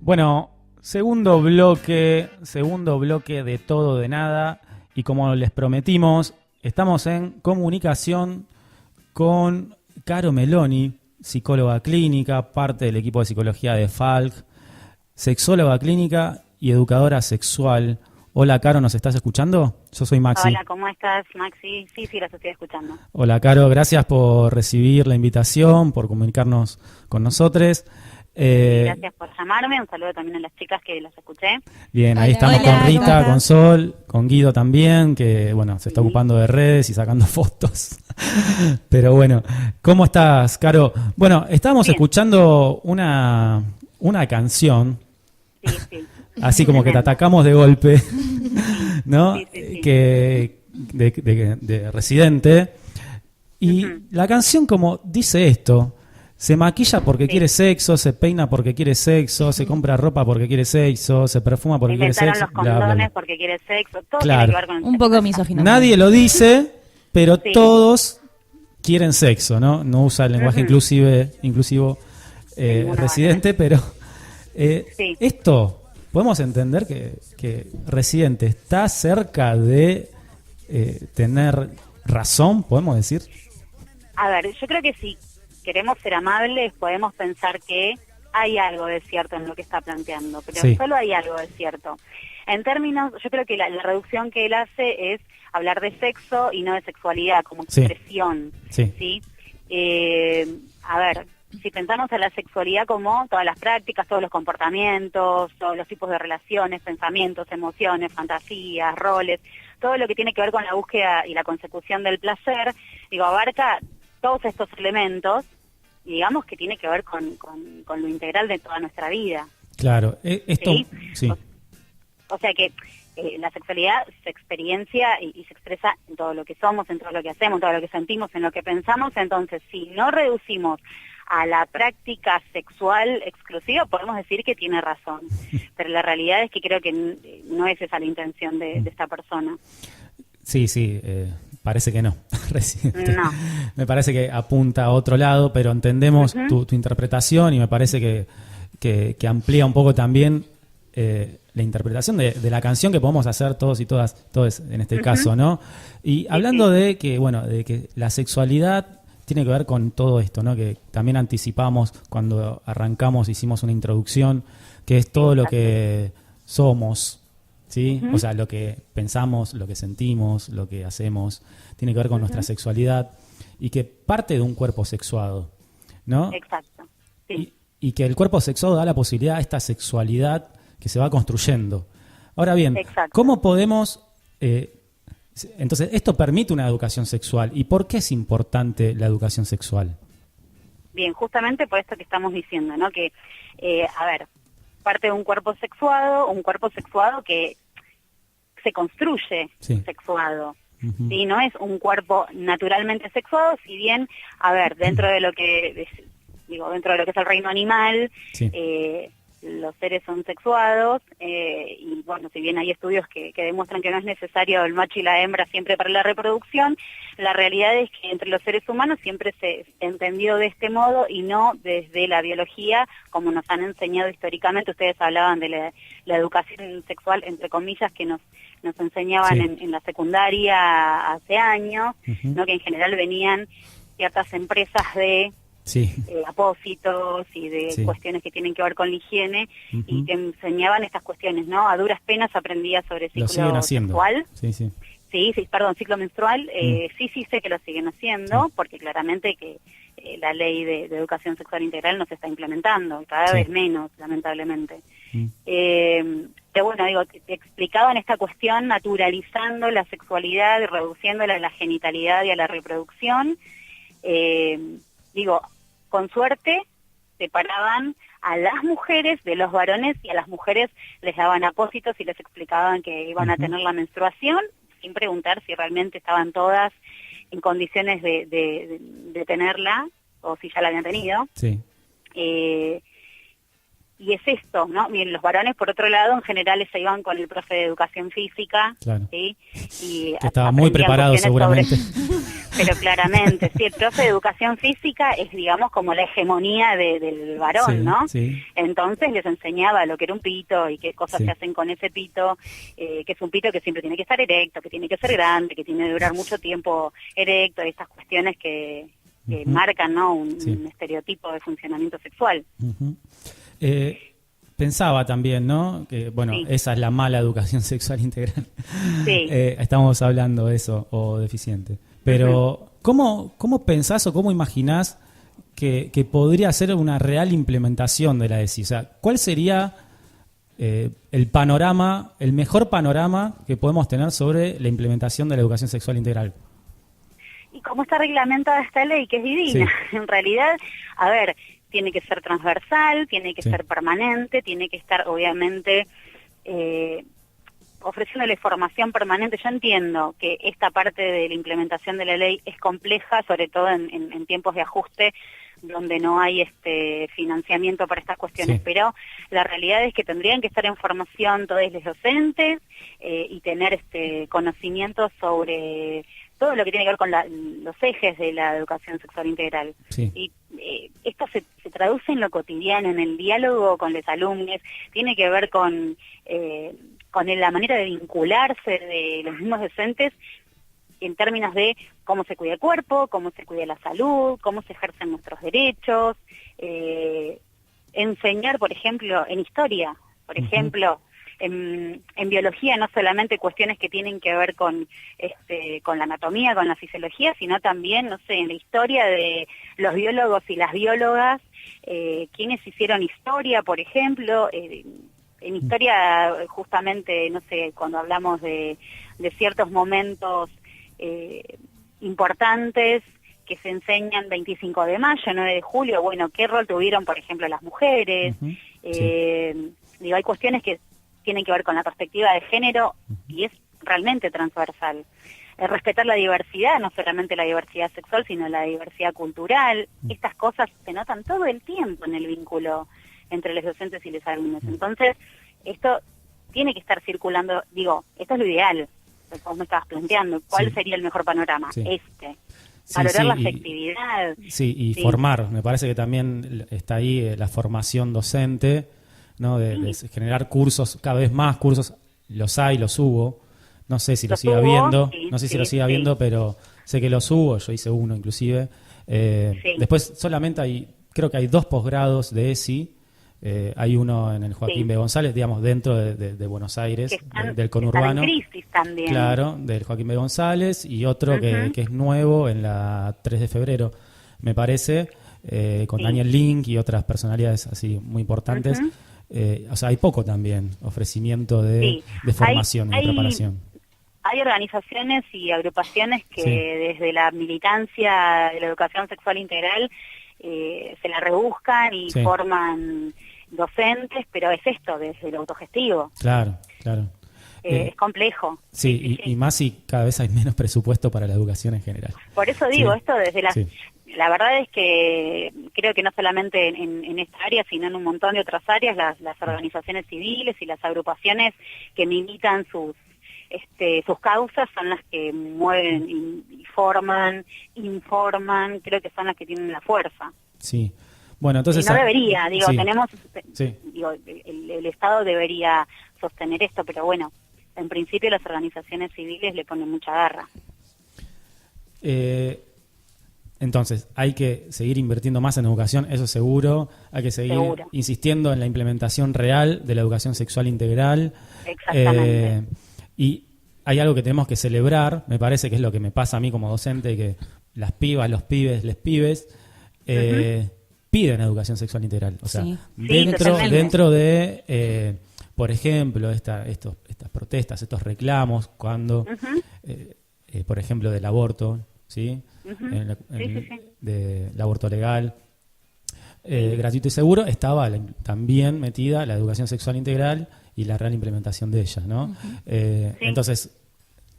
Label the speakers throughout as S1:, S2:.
S1: Bueno, segundo bloque de Todo de Nada, y como les prometimos, estamos en comunicación con Caro Meloni, psicóloga clínica, parte del equipo de psicología de Falk, sexóloga clínica y educadora sexual. Hola, Caro, ¿nos estás escuchando? Yo soy Maxi.
S2: Hola, ¿cómo estás, Maxi? Sí, las estoy escuchando.
S1: Hola, Caro, gracias por recibir la invitación, por comunicarnos con nosotros.
S2: Gracias por llamarme. Un saludo también a las chicas que las escuché.
S1: Bien, ahí
S3: Hola,
S1: estamos
S3: hola,
S1: con Rita,
S3: ¿cómo
S1: con
S3: estás?
S1: Sol, con Guido también, que bueno, se está ocupando de redes y sacando fotos. Pero bueno, ¿cómo estás, Caro? Bueno, estábamos
S2: Bien.
S1: escuchando una canción,
S2: Sí.
S1: así como que te
S2: Tremendo.
S1: atacamos de golpe, ¿no?
S2: Sí.
S1: Que de Residente. Y
S2: Ujú.
S1: la canción como dice esto: se maquilla porque
S2: Sí.
S1: quiere sexo, se peina porque quiere sexo, se compra ropa porque quiere sexo, se perfuma porque quiere
S2: Inventaron
S1: sexo,
S2: los
S1: bla, bla,
S2: condones
S1: bla.
S2: porque quiere sexo. Todo tiene que
S1: Claro.
S2: ver con el
S3: Un
S2: sexo.
S3: poco misógino.
S1: Nadie lo dice, pero
S2: Sí.
S1: todos quieren sexo, ¿no? No usa el lenguaje
S2: Ujú.
S1: inclusivo
S2: De ninguna
S1: Residente, pero
S2: Sí.
S1: esto podemos entender que Residente está cerca de tener razón, podemos decir.
S2: A ver, yo creo que si queremos ser amables, podemos pensar que hay algo de cierto en lo que está planteando, pero
S1: Sí.
S2: solo hay algo de cierto. En términos, yo creo que la reducción que él hace es hablar de sexo y no de sexualidad como
S1: Sí.
S2: expresión,
S1: Sí.
S2: ¿sí? A ver, si pensamos en la sexualidad como todas las prácticas, todos los comportamientos, todos los tipos de relaciones, pensamientos, emociones, fantasías, roles, todo lo que tiene que ver con la búsqueda y la consecución del placer, digo, abarca todos estos elementos, y digamos que tiene que ver con lo integral de toda nuestra vida.
S1: Claro, esto,
S2: ¿Sí?
S1: sí,
S2: O sea que la sexualidad se experiencia y se expresa en todo lo que somos, en todo lo que hacemos, en todo lo que sentimos, en lo que pensamos. Entonces, si no reducimos a la práctica sexual exclusiva, podemos decir que tiene razón. Pero la realidad es que creo que no es esa la intención de esta persona.
S1: sí, parece que no, Residente.
S2: No.
S1: Me parece que apunta a otro lado, pero entendemos
S2: Ujú.
S1: tu interpretación y me parece que amplía un poco también la interpretación de la canción que podemos hacer todos y todos en este
S2: Ujú.
S1: caso, ¿no? Y hablando de que, bueno, de que la sexualidad tiene que ver con todo esto, ¿no? Que también anticipamos cuando arrancamos, hicimos una introducción, que es todo lo
S2: Exacto.
S1: que somos, ¿sí?
S2: Ujú.
S1: O sea, lo que pensamos, lo que sentimos, lo que hacemos, tiene que ver con nuestra sexualidad y que parte de un cuerpo sexuado, ¿no?
S2: Exacto. Sí.
S1: Y que el cuerpo sexuado da la posibilidad a esta sexualidad que se va construyendo. Ahora bien,
S2: Exacto.
S1: ¿cómo podemos... entonces, esto permite una educación sexual. ¿Y por qué es importante la educación sexual?
S2: Bien, justamente por esto que estamos diciendo, ¿no? Que, a ver, parte de un cuerpo sexuado que se construye
S1: Sí.
S2: sexuado.
S1: Ujú.
S2: ¿Sí? No es un cuerpo naturalmente sexuado, si bien, a ver, dentro de lo que dentro de lo que es el reino animal,
S1: Sí.
S2: los seres son sexuados, y bueno, si bien hay estudios que demuestran que no es necesario el macho y la hembra siempre para la reproducción, la realidad es que entre los seres humanos siempre se entendió de este modo y no desde la biología, como nos han enseñado históricamente. Ustedes hablaban de la educación sexual, entre comillas, que nos enseñaban
S1: Sí.
S2: en la secundaria hace años,
S1: Ujú.
S2: ¿no? Que en general venían ciertas empresas de
S1: Sí.
S2: apósitos y de
S1: Sí.
S2: cuestiones que tienen que ver con la higiene,
S1: Ujú.
S2: y que enseñaban estas cuestiones, ¿no? A duras penas aprendía sobre
S1: Lo siguen
S2: ciclo
S1: haciendo.
S2: sexual.
S1: Sí, sí.
S2: Sí, perdón, ciclo menstrual. Sí sé que lo siguen haciendo,
S1: Sí.
S2: porque claramente que la ley de educación sexual integral no se está implementando, cada
S1: Sí.
S2: vez menos, lamentablemente.
S1: Mm.
S2: Que bueno, digo, te explicaban esta cuestión naturalizando la sexualidad y reduciéndola a la genitalidad y a la reproducción. Digo, con suerte separaban a las mujeres de los varones, y a las mujeres les daban apósitos y les explicaban que iban a
S1: Ujú.
S2: tener la menstruación, sin preguntar si realmente estaban todas en condiciones de tenerla o si ya la habían tenido.
S1: Sí.
S2: Eh, y es esto, ¿no? Bien, los varones, por otro lado, en general se iban con el profe de educación física,
S1: claro.
S2: ¿sí? Y
S1: que estaba muy preparado seguramente.
S2: Pero claramente, sí, el profe de educación física es, digamos, como la hegemonía del varón,
S1: Sí,
S2: ¿no?
S1: sí.
S2: Entonces les enseñaba lo que era un pito y qué cosas
S1: Sí.
S2: se hacen con ese pito, que es un pito que siempre tiene que estar erecto, que tiene que ser grande, que tiene que durar mucho tiempo erecto, y estas cuestiones que marcan, ¿no? Un estereotipo de funcionamiento sexual.
S1: Uh-huh. Pensaba también, ¿no? Que, bueno,
S2: Sí.
S1: esa es la mala educación sexual integral.
S2: Sí.
S1: Estamos hablando de eso, o deficiente. Pero, ¿cómo pensás o cómo imaginás que podría ser una real implementación de la ESI? O sea, ¿cuál sería el panorama, el mejor panorama que podemos tener sobre la implementación de la educación sexual integral?
S2: Y cómo está reglamentada esta ley, que es divina.
S1: Sí.
S2: En realidad, a ver, tiene que ser transversal, tiene que
S1: Sí.
S2: ser permanente, tiene que estar, obviamente, ofreciéndole formación permanente. Yo entiendo que esta parte de la implementación de la ley es compleja, sobre todo en tiempos de ajuste, donde no hay financiamiento para estas cuestiones,
S1: Sí.
S2: pero la realidad es que tendrían que estar en formación todos los docentes y tener conocimientos sobre todo lo que tiene que ver con los ejes de la educación sexual integral.
S1: Sí.
S2: Y esto se traduce en lo cotidiano, en el diálogo con los alumnos, tiene que ver con la manera de vincularse de los mismos docentes en términos de cómo se cuida el cuerpo, cómo se cuida la salud, cómo se ejercen nuestros derechos, enseñar, por ejemplo, en historia, por ejemplo, en biología, no solamente cuestiones que tienen que ver con la anatomía, con la fisiología, sino también, no sé, en la historia de los biólogos y las biólogas, quienes hicieron historia, por ejemplo, en historia, justamente, no sé, cuando hablamos de ciertos momentos importantes que se enseñan 25 de mayo, 9 de julio, bueno, qué rol tuvieron, por ejemplo, las mujeres. Digo, hay cuestiones que tienen que ver con la perspectiva de género y es realmente transversal. Respetar la diversidad, no solamente la diversidad sexual, sino la diversidad cultural. Estas cosas se notan todo el tiempo en el vínculo entre los docentes y los alumnos. Entonces, esto tiene que estar circulando, digo, esto es lo ideal, lo que vos me estabas planteando. ¿Cuál sería el mejor panorama?
S1: Sí.
S2: Valorar la afectividad.
S1: Y formar. Me parece que también está ahí la formación docente, ¿no? De generar cursos, cada vez más cursos, los hay, los hubo. No sé si lo sigue habiendo, pero sé que los hubo, yo hice uno inclusive. Después solamente creo que hay 2 posgrados de ESI. Hay uno en el Joaquín B. González, digamos, dentro de Buenos Aires, del conurbano.
S2: Están en crisis también.
S1: Claro, del Joaquín B. González, y otro que es nuevo en la 3 de febrero, me parece, con Daniel Link y otras personalidades así muy importantes. O sea, hay poco también ofrecimiento de formación y de preparación.
S2: Hay organizaciones y agrupaciones que desde la militancia de la educación sexual integral se la rebuscan y forman docentes, pero es esto, desde lo autogestivo.
S1: Claro.
S2: Es complejo.
S1: Sí, y más si cada vez hay menos presupuesto para la educación en general.
S2: Por eso digo, esto desde la... La verdad es que creo que no solamente en esta área, sino en un montón de otras áreas, las organizaciones civiles y las agrupaciones que militan sus causas son las que mueven y forman, informan, creo que son las que tienen la fuerza.
S1: Sí. Bueno, entonces...
S2: Y no debería, el Estado debería sostener esto, pero bueno, en principio las organizaciones civiles le ponen mucha garra.
S1: Entonces, hay que seguir invirtiendo más en educación, eso seguro. Hay que seguir insistiendo en la implementación real de la educación sexual integral.
S2: Exactamente.
S1: Y hay algo que tenemos que celebrar, me parece que es lo que me pasa a mí como docente, que las pibas, los pibes, les pibes, piden educación sexual integral. O sea, dentro de, por ejemplo, estas protestas, estos reclamos, cuando, por ejemplo, del aborto, ¿sí? Del aborto legal, gratuito y seguro, estaba también metida la educación sexual integral y la real implementación de ella, ¿no? Entonces,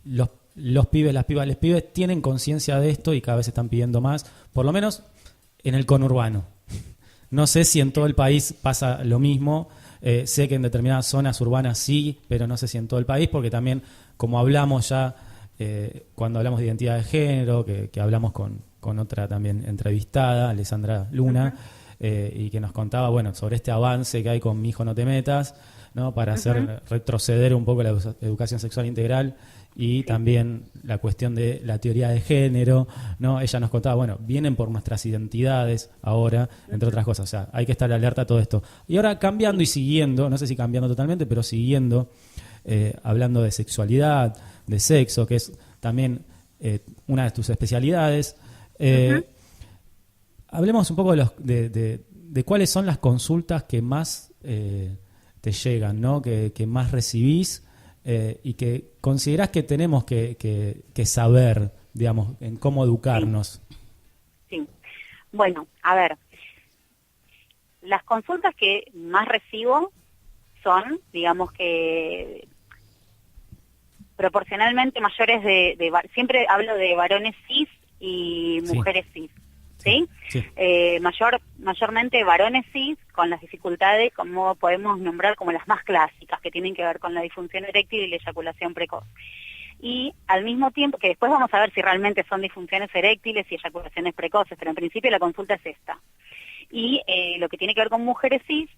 S1: los pibes, las pibas, les pibes tienen conciencia de esto y cada vez están pidiendo más, por lo menos en el conurbano. No sé si en todo el país pasa lo mismo. Sé que en determinadas zonas urbanas sí, pero no sé si en todo el país, porque también, como hablamos ya, cuando hablamos de identidad de género, que hablamos con otra también entrevistada, Alessandra Luna, y que nos contaba, bueno, sobre este avance que hay con Mi Hijo No Te Metas, ¿no? Para hacer retroceder un poco la educación sexual integral y también la cuestión de la teoría de género, ¿no? Ella nos contaba, bueno, vienen por nuestras identidades ahora, entre otras cosas, o sea, hay que estar alerta a todo esto. Y ahora cambiando y siguiendo, no sé si cambiando totalmente, pero siguiendo, hablando de sexualidad, de sexo, que es también una de tus especialidades, hablemos un poco de cuáles son las consultas que más te llegan, ¿no? Que más recibís y que considerás que tenemos que saber, digamos, en cómo educarnos.
S2: Sí. Bueno, a ver, las consultas que más recibo son, digamos que proporcionalmente mayores siempre hablo de varones cis y mujeres cis. ¿Sí?
S1: Sí.
S2: Mayormente varones cis con las dificultades, como podemos nombrar como las más clásicas, que tienen que ver con la disfunción eréctil y la eyaculación precoz. Y al mismo tiempo, que después vamos a ver si realmente son disfunciones eréctiles y eyaculaciones precoces, pero en principio la consulta es esta. Y lo que tiene que ver con mujeres cis,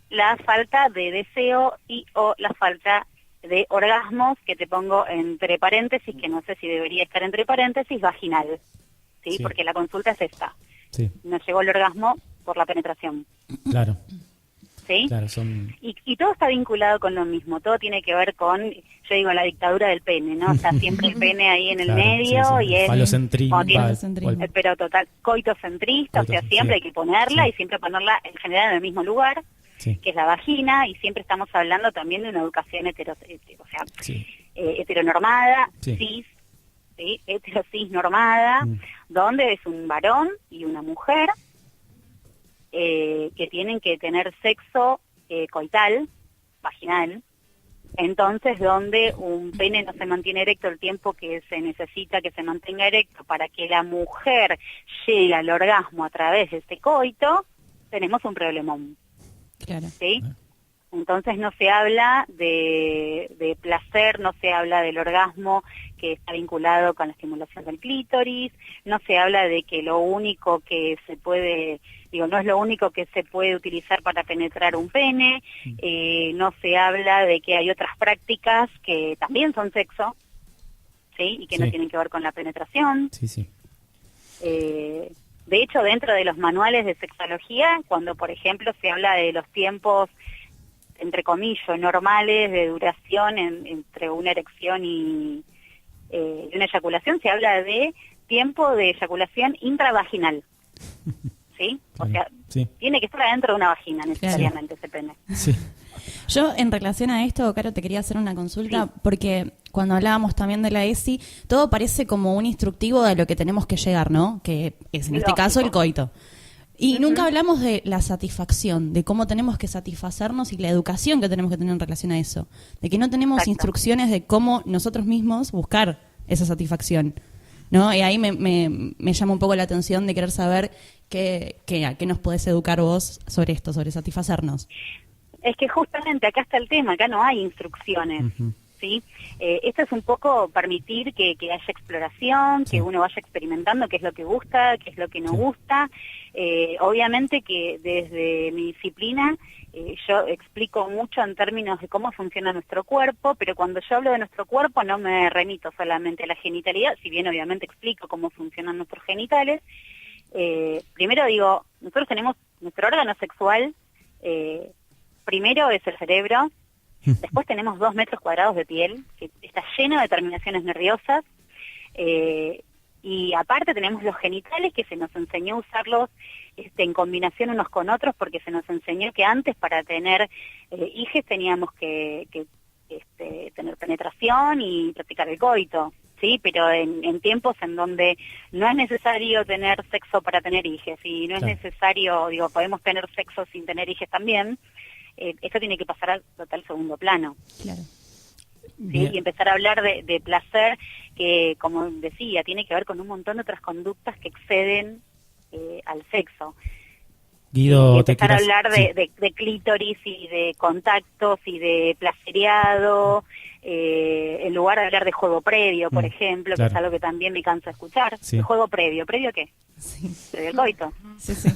S2: la falta de deseo y o la falta de orgasmos, que te pongo entre paréntesis, que no sé si debería estar entre paréntesis, vaginal. ¿Sí? Porque la consulta es esta.
S1: Sí.
S2: Nos llegó el orgasmo por la penetración.
S1: Claro.
S2: ¿Sí?
S1: Claro,
S2: y todo está vinculado con lo mismo. Todo tiene que ver con, yo digo, la dictadura del pene, ¿no? O sea, siempre el pene ahí en el medio y el
S1: falocentrismo.
S2: Pero total, coitocentrista, o sea, siempre hay que ponerla y siempre ponerla en general en el mismo lugar, que es la vagina, y siempre estamos hablando también de una educación heteronormada, cis, ¿sí? Heterocis normada, donde es un varón y una mujer que tienen que tener sexo coital, vaginal, entonces donde un pene no se mantiene erecto el tiempo que se necesita que se mantenga erecto para que la mujer llegue al orgasmo a través de este coito, tenemos un problemón.
S3: Claro.
S2: ¿Sí? Entonces no se habla de placer, no se habla del orgasmo que está vinculado con la estimulación del clítoris, no se habla de que lo único que se puede, no es lo único que se puede utilizar para penetrar un pene, no se habla de que hay otras prácticas que también son sexo, ¿sí? Y que no tienen que ver con la penetración.
S1: Sí.
S2: De hecho, dentro de los manuales de sexología, cuando por ejemplo se habla de los tiempos entre comillas, normales de duración entre una erección y una eyaculación, se habla de tiempo de eyaculación intravaginal, ¿sí? O sea, tiene que estar adentro de una vagina necesariamente ese pene.
S1: Sí.
S3: Yo, en relación a esto, Caro, te quería hacer una consulta, porque cuando hablábamos también de la ESI, todo parece como un instructivo de lo que tenemos que llegar, ¿no? Que es, en este caso, el coito. Y nunca hablamos de la satisfacción, de cómo tenemos que satisfacernos y la educación que tenemos que tener en relación a eso. De que no tenemos instrucciones de cómo nosotros mismos buscar esa satisfacción, ¿no? Y ahí me llama un poco la atención de querer saber a qué nos podés educar vos sobre esto, sobre satisfacernos.
S2: Es que justamente acá está el tema, acá no hay instrucciones. ¿Sí? Esto es un poco permitir que haya exploración, que uno vaya experimentando qué es lo que gusta, qué es lo que no gusta. Obviamente que desde mi disciplina yo explico mucho en términos de cómo funciona nuestro cuerpo, pero cuando yo hablo de nuestro cuerpo no me remito solamente a la genitalidad, si bien obviamente explico cómo funcionan nuestros genitales. Primero digo, nosotros tenemos nuestro órgano sexual, primero es el cerebro. Después tenemos 2 metros cuadrados de piel, que está lleno de terminaciones nerviosas, y aparte tenemos los genitales, que se nos enseñó a usarlos en combinación unos con otros, porque se nos enseñó que antes para tener hijes teníamos que tener penetración y practicar el coito, ¿sí? Pero en tiempos en donde no es necesario tener sexo para tener hijes, y no es necesario, podemos tener sexo sin tener hijes también. Esto tiene que pasar al total segundo plano.
S3: Claro.
S2: ¿Sí? Y empezar a hablar de placer, que como decía, tiene que ver con un montón de otras conductas que exceden al sexo.
S1: Guido,
S2: y
S1: te
S2: empezar a
S1: quieras-
S2: hablar
S1: sí.
S2: de clítoris y de contactos y de placereado, en lugar de hablar de juego previo, por ejemplo,
S1: claro.
S2: que es algo que también me cansa escuchar.
S1: Sí.
S2: ¿El juego previo? ¿Previo qué?
S3: Sí,
S2: ¿Del coito?
S3: sí, sí.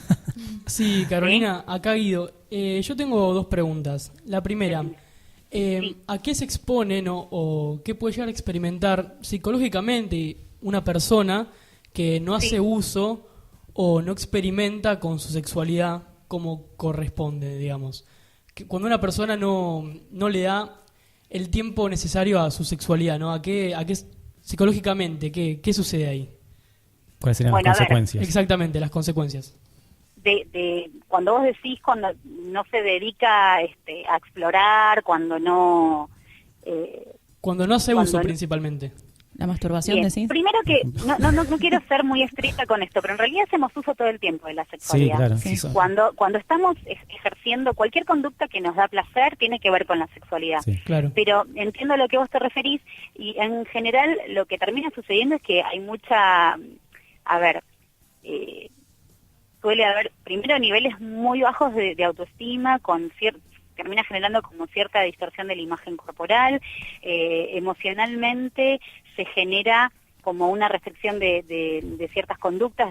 S4: Sí, Carolina, acá Guido. Yo tengo dos preguntas. La primera, ¿a qué se exponen o qué puede llegar a experimentar psicológicamente una persona que no hace uso o no experimenta con su sexualidad como corresponde, digamos? Que cuando una persona no le da el tiempo necesario a su sexualidad, ¿no? ¿A qué psicológicamente, qué sucede ahí?
S1: ¿Cuáles serían
S2: Bueno, a
S1: las
S2: ver.
S1: consecuencias?
S4: Exactamente, las consecuencias.
S2: Cuando vos decís cuando no se dedica a explorar, cuando no...
S4: Cuando no hace
S2: Cuando
S4: uso
S2: no-
S4: principalmente.
S3: La masturbación,
S2: Bien.
S3: decís.
S2: Primero que no quiero ser muy estricta con esto, pero en realidad hacemos uso todo el tiempo de la
S1: Sí,
S2: sexualidad.
S1: claro.
S3: Sí.
S1: sí,
S2: Cuando estamos ejerciendo cualquier conducta que nos da placer, tiene que ver con la sexualidad.
S1: sí.
S4: Claro.
S2: Pero entiendo a lo que vos te referís y en general lo que termina sucediendo es que hay mucha, a ver, suele haber primero niveles muy bajos de autoestima, termina generando como cierta distorsión de la imagen corporal, emocionalmente se genera como una restricción de ciertas conductas,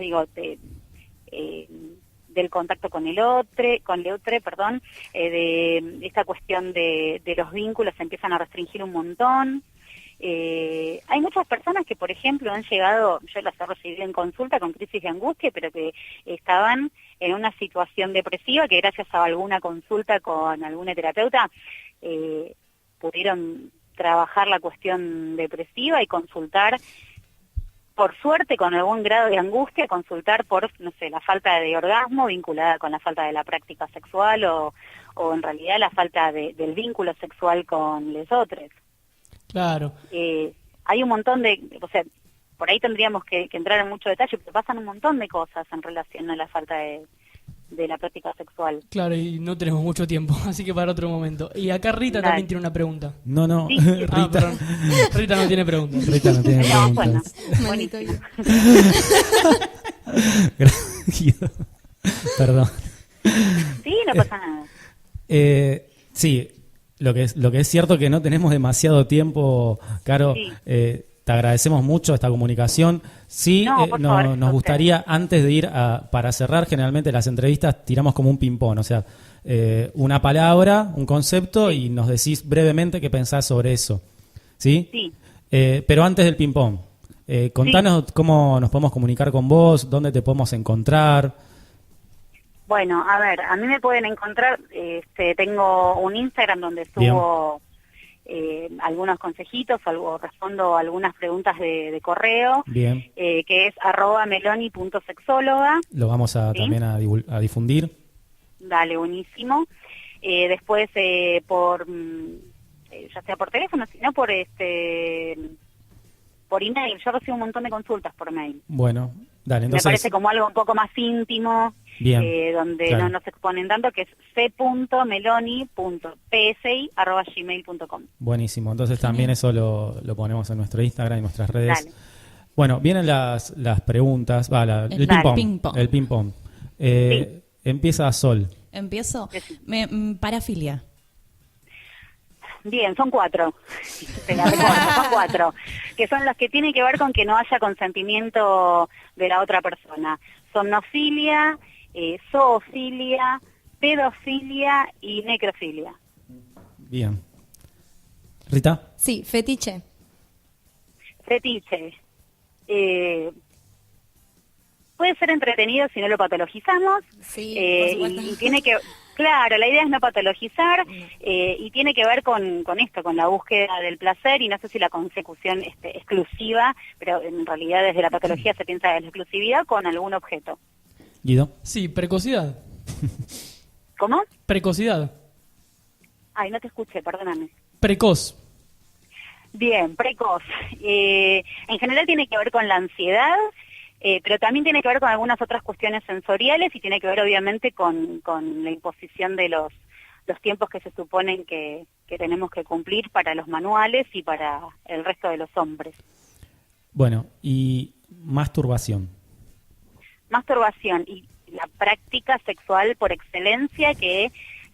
S2: del contacto con el otro, perdón, de esta cuestión de los vínculos se empiezan a restringir un montón. Hay muchas personas que, por ejemplo, han llegado, yo las he recibido en consulta con crisis de angustia, pero que estaban en una situación depresiva que gracias a alguna consulta con alguna terapeuta pudieron trabajar la cuestión depresiva y consultar, por suerte, con algún grado de angustia, consultar por, no sé, la falta de orgasmo vinculada con la falta de la práctica sexual o en realidad la falta del vínculo sexual con los otros.
S4: Claro.
S2: Hay un montón o sea, por ahí tendríamos que entrar en mucho detalle, pero pasan un montón de cosas en relación a la falta de la práctica sexual.
S4: Claro, y no tenemos mucho tiempo, así que para otro momento. Y acá Rita
S2: Dale.
S4: también tiene una pregunta.
S1: No,
S2: Sí.
S4: Ah,
S1: Rita.
S4: perdón. Rita no tiene preguntas.
S1: Rita no tiene
S2: No, bueno,
S1: preguntas.
S2: buenísimo.
S1: Guido. Perdón.
S2: Sí, no pasa nada.
S1: Sí, lo que es cierto que no tenemos demasiado tiempo, Caro.
S2: Sí.
S1: Te agradecemos mucho esta comunicación. Sí,
S2: No, por favor,
S1: nos
S2: usted.
S1: gustaría, antes de ir para cerrar, generalmente las entrevistas tiramos como un ping-pong, o sea, una palabra, un concepto y nos decís brevemente qué pensás sobre eso. ¿Sí?
S2: Sí.
S1: Pero antes del ping-pong, contanos cómo nos podemos comunicar con vos, dónde te podemos encontrar.
S2: Bueno, a ver, a mí me pueden encontrar, tengo un Instagram donde subo algunos consejitos, respondo algunas preguntas de correo,
S1: Bien,
S2: que es @meloni.sexóloga.
S1: lo vamos a
S2: ¿Sí?
S1: también a difundir.
S2: Dale, buenísimo. Después ya sea por teléfono, sino por email. Yo recibo un montón de consultas por mail.
S1: Bueno, dale,
S2: Me
S1: entonces.
S2: parece como algo un poco más íntimo,
S1: Bien,
S2: donde
S1: claro.
S2: no se exponen tanto, que es c.meloni.psi@gmail.com.
S1: Buenísimo, entonces también eso lo ponemos en nuestro Instagram y nuestras redes.
S2: Dale.
S1: Bueno, vienen las preguntas, el
S3: Dale.
S1: ping-pong.
S3: Ping-pong.
S1: El ping-pong. Empieza Sol.
S3: Empiezo.
S2: Decí.
S3: Parafilia.
S2: Bien, son 4. Te la recuerdo, son 4. Que son los que tienen que ver con que no haya consentimiento de la otra persona. Somnofilia, zoofilia, pedofilia y necrofilia.
S1: Bien. Rita.
S5: Sí, fetiche.
S2: Fetiche. Puede ser entretenido si no lo patologizamos.
S5: Sí, por supuesto.
S2: Y tiene que... Claro, la idea es no patologizar y tiene que ver con esto, con la búsqueda del placer y no sé si la consecución exclusiva, pero en realidad desde la patología se piensa en la exclusividad con algún objeto.
S1: Guido.
S4: Sí, precocidad.
S2: ¿Cómo?
S4: Precocidad.
S2: Ay, no te escuché, perdóname.
S4: Precoz.
S2: Bien, precoz. En general tiene que ver con la ansiedad, pero también tiene que ver con algunas otras cuestiones sensoriales y tiene que ver obviamente con la imposición de los tiempos que se suponen que tenemos que cumplir para los manuales y para el resto de los hombres.
S1: Bueno, y masturbación.
S2: Masturbación, y la práctica sexual por excelencia, que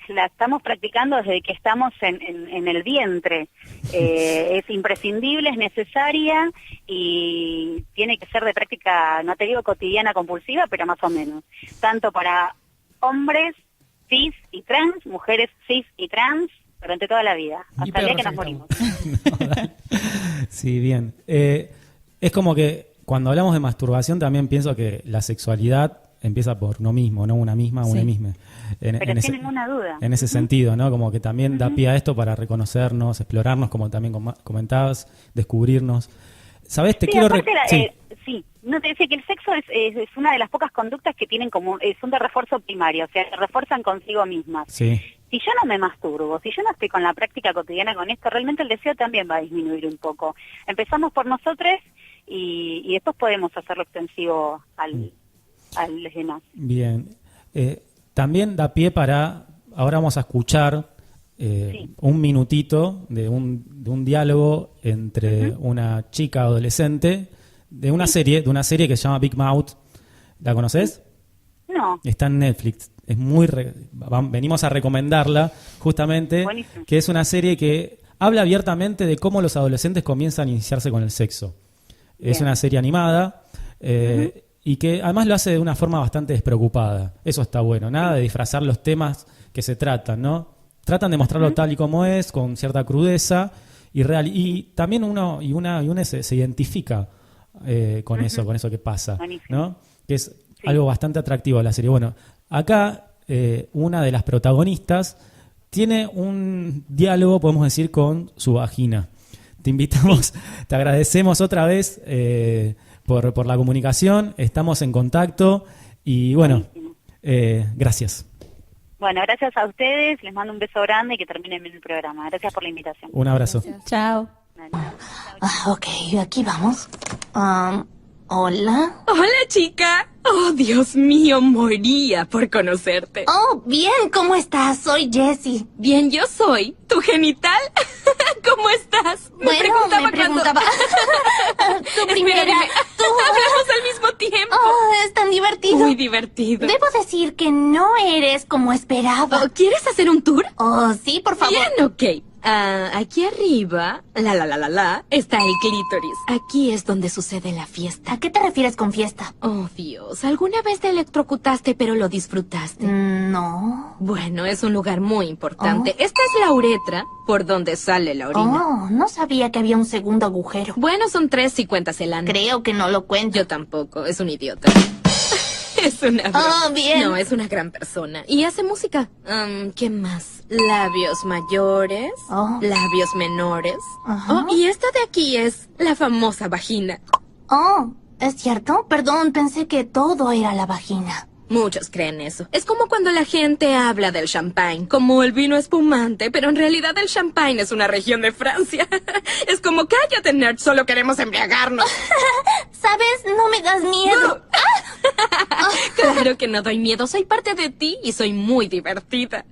S2: la estamos practicando desde que estamos en el vientre. Es imprescindible, es necesaria y tiene que ser de práctica, no te digo cotidiana compulsiva, pero más o menos. Tanto para hombres cis y trans, mujeres cis y trans, durante toda la vida, hasta el día que nos morimos.
S1: Sí, bien. Es como que cuando hablamos de masturbación también pienso que la sexualidad empieza por uno mismo, ¿no? Una misma,
S3: Sí.
S1: una misma.
S2: Pero sin ninguna duda.
S1: En ese sentido, ¿no? Como que también da pie a esto para reconocernos, explorarnos, como también comentabas, descubrirnos. ¿Sabés? Te
S2: Sí,
S1: quiero...
S2: aparte
S1: Sí.
S2: sí, no te decía que el sexo es una de las pocas conductas que tienen como, son de refuerzo primario, o sea, se refuerzan consigo mismas.
S1: Sí.
S2: Si yo no me masturbo, si yo no estoy con la práctica cotidiana con esto, realmente el deseo también va a disminuir un poco. Empezamos por nosotros y después podemos hacerlo extensivo al demás.
S1: Bien. También da pie para... Ahora vamos a escuchar
S2: Sí.
S1: un minutito de un diálogo entre una chica adolescente de una serie que se llama Big Mouth. ¿La conoces?
S2: No,
S1: Está en Netflix. Es muy venimos a recomendarla justamente,
S2: Buenísimo.
S1: que es una serie que habla abiertamente de cómo los adolescentes comienzan a iniciarse con el sexo. Es
S2: Bien.
S1: una serie animada y que además lo hace de una forma bastante despreocupada. Eso está bueno, nada de disfrazar los temas que se tratan, ¿no? Tratan de mostrarlo tal y como es, con cierta crudeza y real. Y también uno se identifica con eso que pasa,
S2: Buenísimo.
S1: ¿no? Que es algo bastante atractivo de la serie. Bueno, acá una de las protagonistas tiene un diálogo, podemos decir, con su vagina. Te invitamos, te agradecemos otra vez por la comunicación, estamos en contacto y bueno, gracias.
S2: bueno, gracias a ustedes, les mando un beso grande y que terminen bien el programa. Gracias por la invitación.
S1: Un abrazo.
S3: Chao.
S5: Ok, aquí vamos. Hola.
S6: Hola, chica. Oh, Dios mío, moría por conocerte.
S5: Oh, bien, ¿cómo estás? Soy Jessie.
S6: Bien, yo soy tu genital. ¿Cómo estás?
S5: Bueno, me preguntaba. Tu primera.
S6: Espera, dime.
S5: Tú.
S6: Hablamos al mismo tiempo.
S5: Oh, es tan divertido.
S6: Muy divertido.
S5: Debo decir que no eres como esperaba.
S6: Oh, ¿quieres hacer un tour?
S5: Oh, sí, por favor.
S6: Bien, ok. Aquí arriba, está el clítoris. Aquí es donde sucede la fiesta.
S5: ¿A qué te refieres con fiesta?
S6: Oh, Dios, ¿alguna vez te electrocutaste pero lo disfrutaste?
S5: No.
S6: Bueno, es un lugar muy importante. Esta es la uretra, por donde sale la orina.
S5: Oh, no sabía que había un segundo agujero.
S6: Bueno, son 3 si cuentas el ano.
S5: Creo que no lo cuento.
S6: Yo tampoco, es un idiota. Es una broma.
S5: Oh, bien.
S6: No, es una gran persona. Y hace música. ¿Qué más? Labios mayores,
S5: Oh.
S6: labios menores.
S5: Ajá.
S6: Oh, y esta de aquí es la famosa vagina.
S5: Oh, ¿es cierto? Perdón, pensé que todo era la vagina.
S6: Muchos creen eso. Es como cuando la gente habla del champagne, como el vino espumante, pero en realidad el champagne es una región de Francia. Es como, cállate, nerd, solo queremos embriagarnos.
S5: ¿Sabes? No me das miedo.
S6: Claro que no doy miedo, soy parte de ti y soy muy divertida.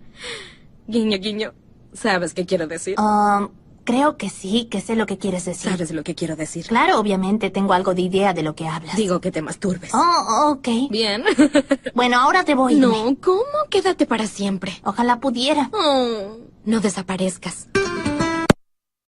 S6: Guiño, guiño. ¿Sabes qué quiero decir?
S5: Creo que sí, que sé lo que quieres decir.
S6: ¿Sabes lo que quiero decir?
S5: Claro, obviamente tengo algo de idea de lo que hablas.
S6: Digo que te masturbes.
S5: Oh, ok.
S6: Bien.
S5: Bueno, ahora debo irme.
S6: No, ¿cómo? Quédate para siempre.
S5: Ojalá pudiera.
S6: Oh, no desaparezcas.